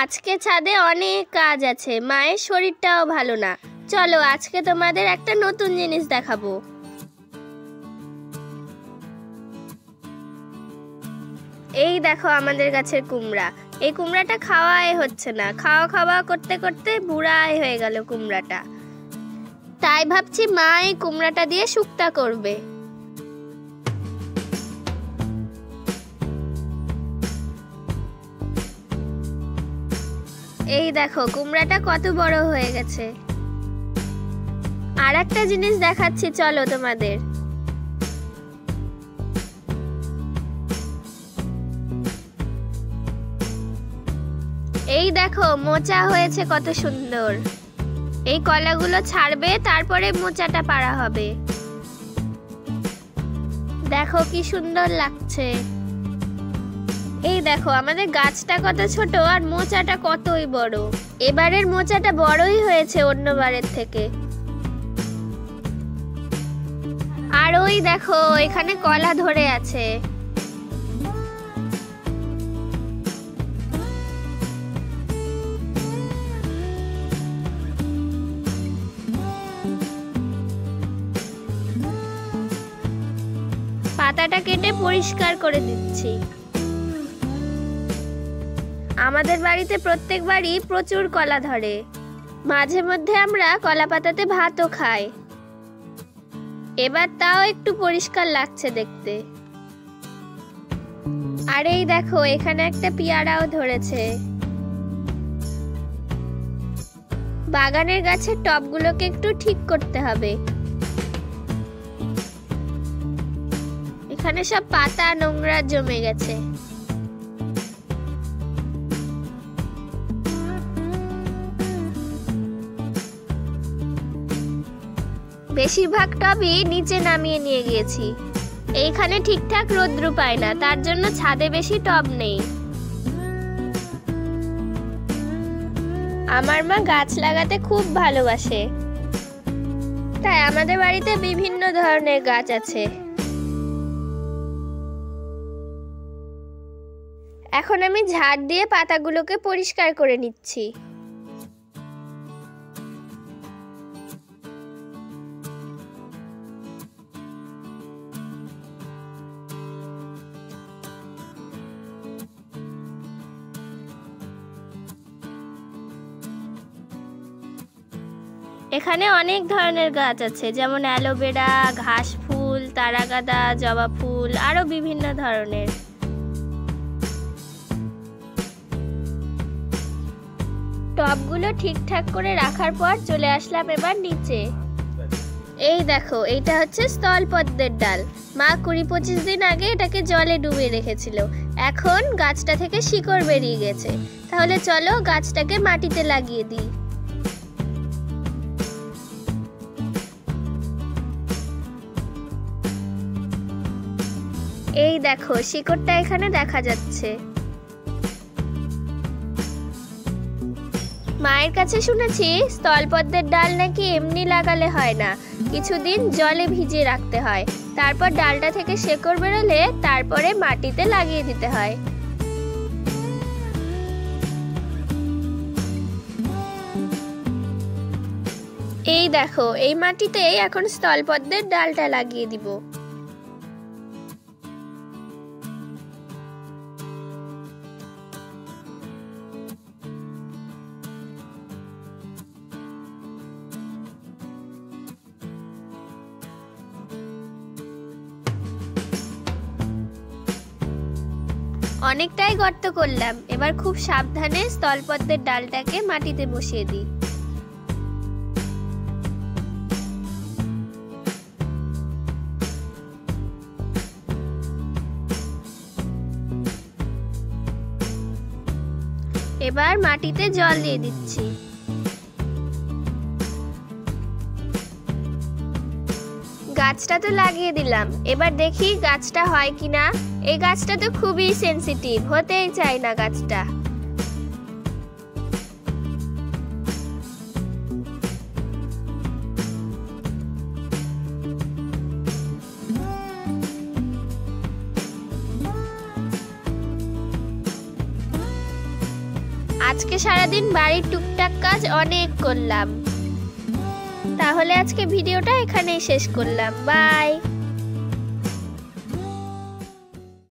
আজকে ছাদে অনেক কাজ আছে, মায়ের শরীরটাও ভালো না। চলো আজকে তোমাদের একটা নতুন জিনিস দেখাবো। এই দেখো আমাদের গাছের কুমড়া। এই কুমড়াটা খাওয়াই হচ্ছে না, খাওয়া খাওয়া করতে করতে বুড়াই হয়ে গেল কুমড়াটা। তাই ভাবছি মা এই কুমড়াটা দিয়ে শুক্তা করবে। এই দেখো কুমড়াটা কত বড় হয়ে গেছে। আর একটা জিনিস দেখাচ্ছি চলো তোমাদের। এই দেখো মোচা হয়েছে কত সুন্দর। এই কলাগুলো ছাড়বে, তারপরে মোচাটা পাড়া হবে। দেখো কি সুন্দর লাগছে। এই দেখো আমাদের গাছটা কত ছোট আর মোচাটা কতই বড়। এবারের মোচাটা বড়ই হয়েছে অন্যবারের থেকে। আর ওই দেখো এখানে কলা ধরে আছে। পাতাটা কেটে পরিষ্কার করে দিচ্ছি। আমাদের বাড়িতে প্রত্যেকবারই প্রচুর কলা ধরে। মাঝে মধ্যে আমরা কলা পাতাতে ভাতও খাই। এবার তাও একটু পরিষ্কার লাগছে দেখতে। আর এই দেখো এখানে একটা পেয়ারাও ধরেছে। বাগানের গাছের টবগুলোকে একটু ঠিক করতে হবে। এখানে সব পাতা নোংরা জমে গেছে। বেশিরভাগ টবই নিচে নামিয়ে নিয়ে গিয়েছি। এইখানে ঠিকঠাক রোদ্রু পায় না, তার জন্য ছাদে বেশি টব নেই। আমার মা গাছ লাগাতে খুব ভালোবাসে, তাই আমাদের বাড়িতে বিভিন্ন ধরনের গাছ আছে। এখন আমি ঝাড় দিয়ে পাতাগুলোকে পরিষ্কার করে নিচ্ছি। এখানে অনেক ধরনের গাছ আছে, যেমন অ্যালোভেরা, ঘাস ফুল, তারাগাদা, জবা ফুল, আরো বিভিন্ন ধরনের। টবগুলো ঠিকঠাক করে রাখার পর চলে আসলাম এবার নিচে। এই দেখো এইটা হচ্ছে স্থলপদ্মের ডাল। মা 20-25 দিন আগে এটাকে জলে ডুবিয়ে রেখেছিল। এখন গাছটা থেকে শিকড় বেরিয়ে গেছে। তাহলে চলো গাছটাকে মাটিতে লাগিয়ে দিই। এই দেখো শিকড়টা এখানে দেখা যাচ্ছে। মায়ের কাছে শুনেছি স্থলপদ্মের ডাল নাকি এমনি লাগালে হয় না, কিছুদিন জলে ভিজিয়ে রাখতে হয়, তারপর ডালটা থেকে শিকড় বেরোলে তারপরে মাটিতে লাগিয়ে দিতে হয়। এই দেখো এই মাটিতেই এখন স্থলপদ্মের ডালটা লাগিয়ে দিব। অনেকটাই গর্ত করলাম, এবার খুব সাবধানে স্থলপদ্মের ডালটাকে মাটিতে বসিয়ে দিই। এবার মাটিতে জল দিয়ে দিচ্ছি। গাছটা তো লাগিয়ে দিলাম, এবার দেখি গাছটা হয় কিনা। এই গাছটা তো খুবই সেনসিটিভ, হতেই চায় না গাছটা। আজকে সারাদিন বাড়ির টুকটাক কাজ অনেক করলাম। তাহলে আজকে ভিডিওটা এখানেই শেষ করলাম। বাই।